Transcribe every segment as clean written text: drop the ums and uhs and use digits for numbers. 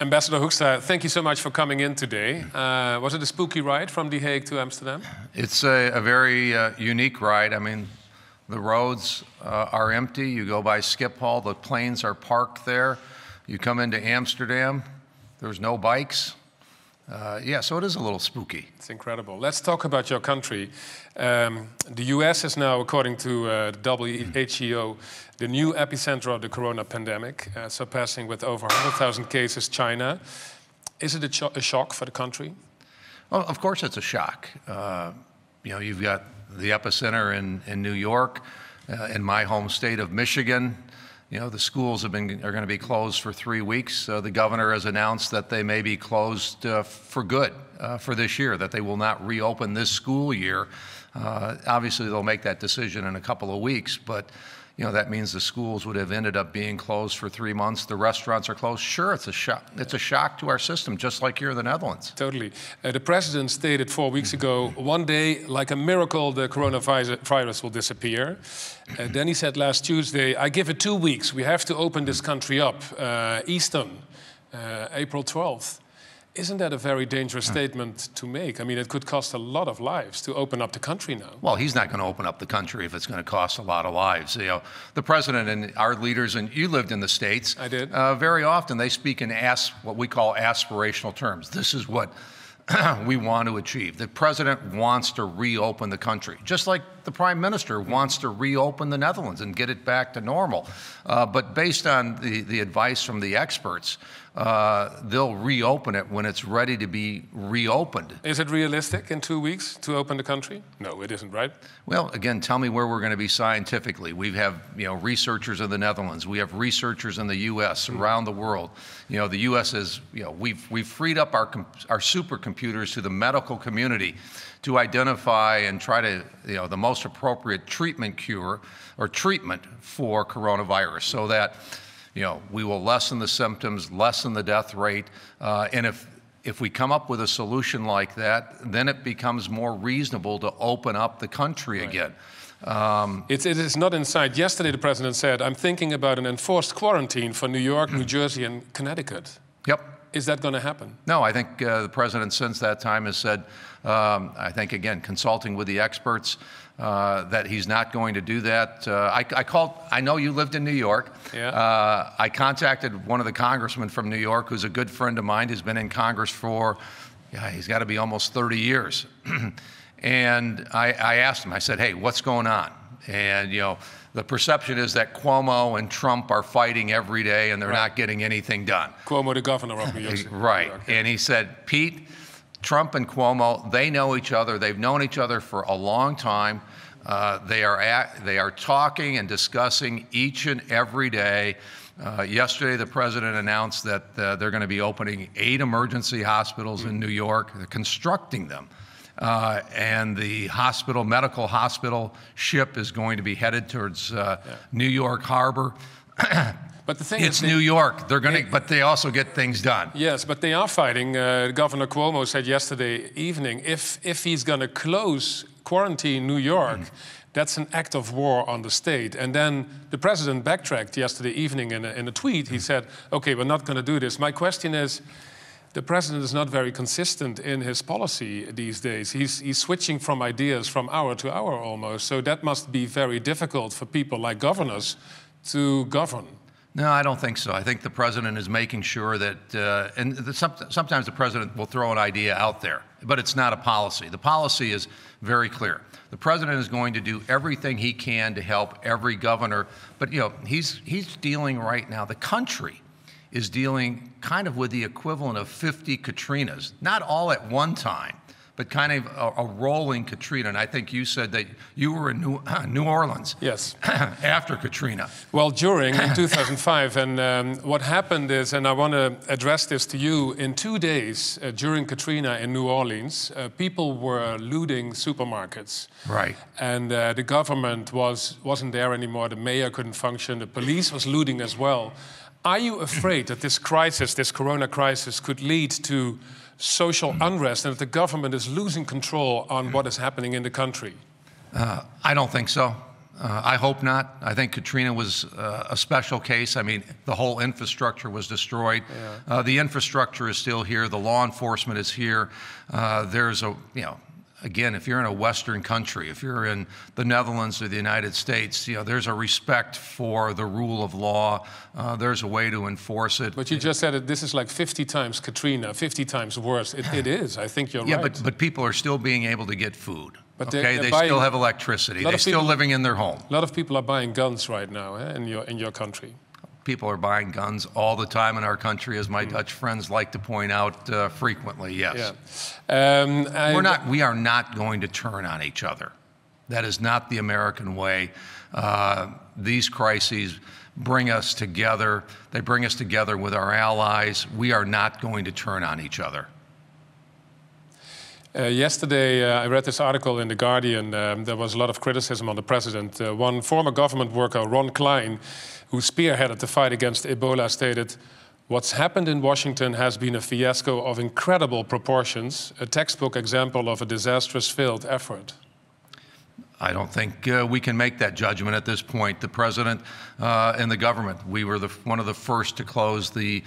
Ambassador Hoekstra, thank you so much for coming in today. Was it a spooky ride from The Hague to Amsterdam? It's a very unique ride. I mean, the roads are empty. You go by Schiphol, the planes are parked there. You come into Amsterdam, there's no bikes. Yeah, so it is a little spooky. It's incredible. Let's talk about your country. The US is now, according to the WHO, the new epicenter of the corona pandemic, surpassing with over 100,000 cases China. Is it a shock for the country? Well, of course it's a shock. You know, you've got the epicenter in New York, in my home state of Michigan. You know, the schools are going to be closed for 3 weeks. The governor has announced that they may be closed for good for this year, that they will not reopen this school year. Obviously, they'll make that decision in a couple of weeks, but you know, that means the schools would have ended up being closed for 3 months. The restaurants are closed. Sure, it's a shock. It's a shock to our system, just like here in the Netherlands. Totally. The president stated 4 weeks ago, one day, like a miracle, the coronavirus will disappear. Then he said last Tuesday, I give it 2 weeks. We have to open this country up. Eastern, April 12th. Isn't that a very dangerous statement to make? I mean, it could cost a lot of lives to open up the country now. Well, he's not going to open up the country if it's going to cost a lot of lives. You know, the president and our leaders, and you lived in the States. I did. Very often they speak in what we call aspirational terms. This is what we want to achieve. The president wants to reopen the country, just like the prime minister wants to reopen the Netherlands and get it back to normal. But based on the advice from the experts, they'll reopen it when it's ready to be reopened. Is it realistic in 2 weeks to open the country? No, it isn't, right? Well, again, tell me where we're going to be scientifically. We have, you know, researchers in the Netherlands. We have researchers in the U.S., around the world. You know, the U.S. is, you know, we've freed up our supercomputers to the medical community to identify and try to, you know, the most appropriate treatment for coronavirus, so that, you know, we will lessen the symptoms, lessen the death rate, and if we come up with a solution like that, then it becomes more reasonable to open up the country again. It is not in sight. Yesterday, the president said, I'm thinking about an enforced quarantine for New York, New Jersey, and Connecticut. Yep. Is that going to happen? No, I think the president since that time has said, I think, again, consulting with the experts, that he's not going to do that. I know you lived in New York. Yeah. I contacted one of the congressmen from New York, who's a good friend of mine. He's been in Congress for, he's got to be almost 30 years. And I asked him, I said, hey, what's going on? And, you know, the perception is that Cuomo and Trump are fighting every day and they're not getting anything done. Cuomo, the governor of New York. Right. And he said, Pete, Trump and Cuomo, they know each other. They've known each other for a long time. They are talking and discussing each and every day. Yesterday, the president announced that they're going to be opening 8 emergency hospitals in New York. They're constructing them. And the medical hospital ship is going to be headed towards New York Harbor. But the thing it's New York. They're going to, but they also get things done. Yes, but they are fighting. Governor Cuomo said yesterday evening, if he's going to quarantine New York, that's an act of war on the state. And then the president backtracked yesterday evening in a tweet. He said, okay, we're not going to do this. My question is, the president is not very consistent in his policy these days. He's switching from ideas from hour to hour almost. So that must be very difficult for people like governors to govern. No, I don't think so. I think the president is making sure that, sometimes the president will throw an idea out there, but it's not a policy. The policy is very clear. The president is going to do everything he can to help every governor, but you know, he's dealing right now, the country is dealing kind of with the equivalent of 50 Katrinas, not all at one time, but kind of a rolling Katrina. And I think you said that you were in New Orleans. Yes. After Katrina. Well, during, in 2005. And what happened is, and I want to address this to you, in 2 days during Katrina in New Orleans, people were looting supermarkets. Right. And the government wasn't there anymore. The mayor couldn't function. The police was looting as well. Are you afraid that this crisis, this corona crisis, could lead to social unrest and that the government is losing control on what is happening in the country? I don't think so. I hope not. I think Katrina was a special case. I mean, the whole infrastructure was destroyed. Yeah. The infrastructure is still here. The law enforcement is here. There's a, again, if you're in a Western country, if you're in the Netherlands or the United States, there's a respect for the rule of law. There's a way to enforce it. But you just said this is like 50 times Katrina, 50 times worse. It is. I think you're right. Yeah, but people are still being able to get food. But they still have electricity. They're still living in their home. A lot of people are buying guns right now in your country. People are buying guns all the time in our country, as my Dutch friends like to point out frequently, yes. Yeah. We are not going to turn on each other. That is not the American way. These crises bring us together. They bring us together with our allies. We are not going to turn on each other. Yesterday, I read this article in The Guardian. There was a lot of criticism on the president. One former government worker, Ron Klein, who spearheaded the fight against Ebola, stated, "What's happened in Washington has been a fiasco of incredible proportions, a textbook example of a disastrous failed effort." I don't think we can make that judgment at this point. The president and the government, we were one of the first to close the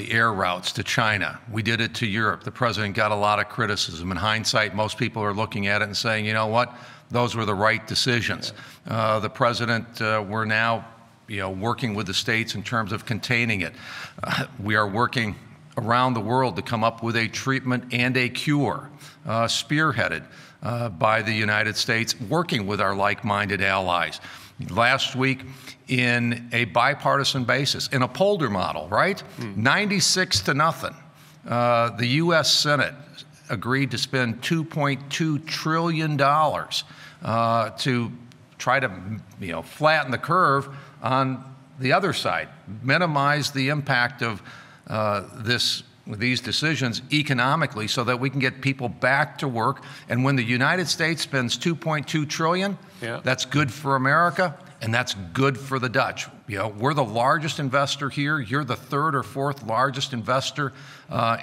air routes to China. We did it to Europe. The president got a lot of criticism. In hindsight, most people are looking at it and saying, you know what, those were the right decisions. Yeah. The president, we're now working with the states in terms of containing it. We are working around the world to come up with a treatment and a cure, spearheaded by the United States, working with our like-minded allies. Last week, in a bipartisan basis, in a Polder model, right? 96-0. The U.S. Senate agreed to spend $2.2 trillion to try to flatten the curve on the other side, minimize the impact of these decisions economically so that we can get people back to work. And when the United States spends $2.2 trillion, that's good for America and that's good for the Dutch. We're the largest investor here. You're the third or fourth largest investor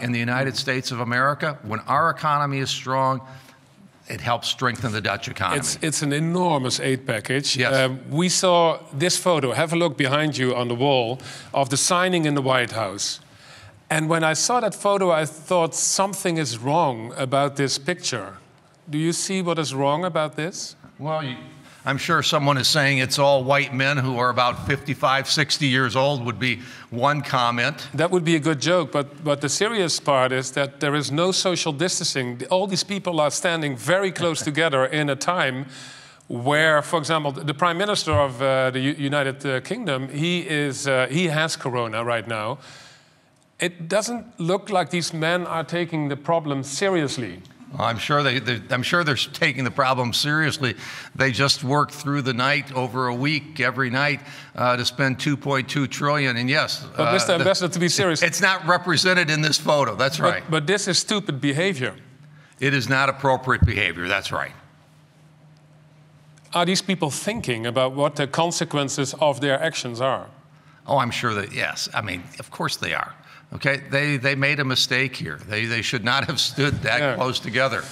in the United States of America. When our economy is strong, it helps strengthen the Dutch economy. It's an enormous aid package. Yes. We saw this photo, have a look behind you on the wall, of the signing in the White House. And when I saw that photo, I thought something is wrong about this picture. Do you see what is wrong about this? Well, I'm sure someone is saying it's all white men who are about 55, 60 years old would be one comment. That would be a good joke, but the serious part is that there is no social distancing. All these people are standing very close together in a time where, for example, the Prime Minister of the United Kingdom, he has corona right now. It doesn't look like these men are taking the problem seriously. I'm sure they're taking the problem seriously. They just worked through the night over a week, every night, to spend $2.2 trillion. And yes, but Mr. Ambassador, to be serious, it's not represented in this photo. That's right. But this is stupid behavior. It is not appropriate behavior. That's right. Are these people thinking about what the consequences of their actions are? Oh, I'm sure that yes. I mean, of course they are. Okay, they made a mistake here. They should not have stood that close together.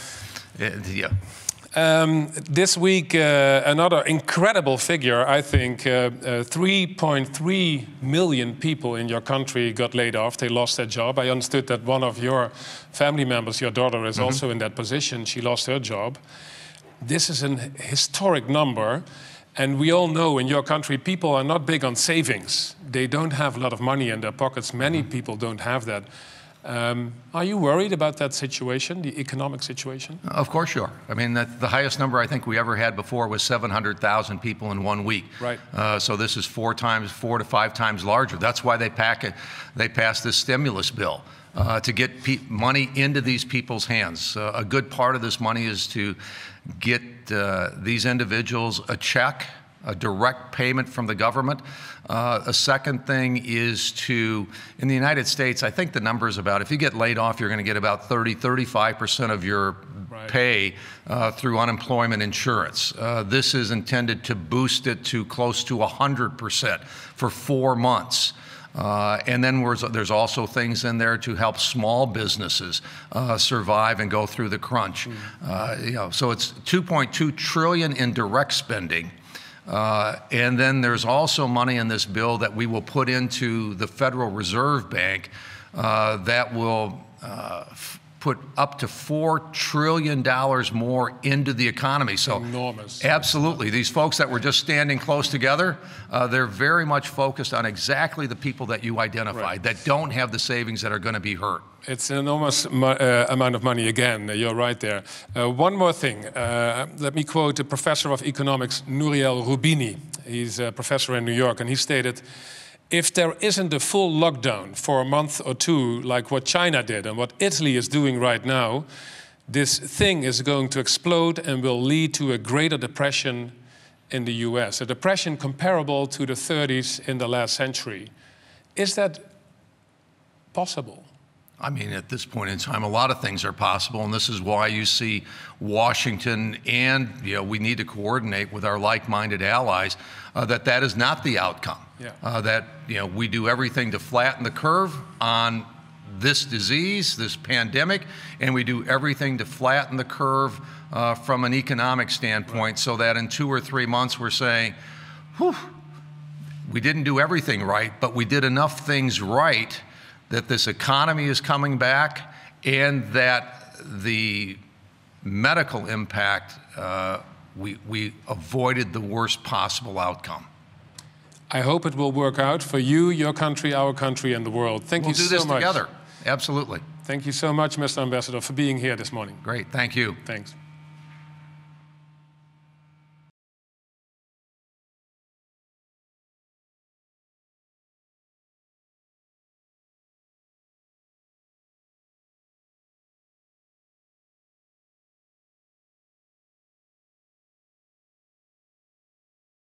This week, another incredible figure, I think, 3.3 million people in your country got laid off. They lost their job. I understood that one of your family members, your daughter, is also in that position. She lost her job. This is an historic number. And we all know in your country, people are not big on savings. They don't have a lot of money in their pockets. Many people don't have that. Are you worried about that situation, the economic situation? Of course you are. I mean, the highest number I think we ever had before was 700,000 people in 1 week. Right. So this is 4 to 5 times larger. That's why they passed this stimulus bill. To get money into these people's hands. A good part of this money is to get these individuals a check, a direct payment from the government. A second thing is to, in the United States, I think the number is about, if you get laid off, you're going to get about 35% of your pay through unemployment insurance. This is intended to boost it to close to 100% for 4 months. And then there's also things in there to help small businesses survive and go through the crunch. You know, so it's $2.2 trillion in direct spending. And then there's also money in this bill that we will put into the Federal Reserve Bank that will put up to $4 trillion more into the economy. So enormous. Absolutely. These folks that were just standing close together, they're very much focused on exactly the people that you identified, that don't have the savings that are going to be hurt. It's an enormous amount of money again. You're right there. One more thing. Let me quote a professor of economics, Nouriel Roubini. He's a professor in New York, and he stated, if there isn't a full lockdown for a month or two, like what China did and what Italy is doing right now, this thing is going to explode and will lead to a greater depression in the US, a depression comparable to the 30s in the last century. Is that possible? I mean, at this point in time, a lot of things are possible, and this is why you see Washington and, you know, we need to coordinate with our like-minded allies that is not the outcome. Yeah. That, you know, we do everything to flatten the curve on this disease, this pandemic, and we do everything to flatten the curve from an economic standpoint, so that in 2 or 3 months we're saying, whew, we didn't do everything right, but we did enough things right that this economy is coming back, and that the medical impact, we avoided the worst possible outcome. I hope it will work out for you, your country, our country, and the world. Thank you so much. We'll do this together. Absolutely. Thank you so much, Mr. Ambassador, for being here this morning. Great. Thank you. Thanks.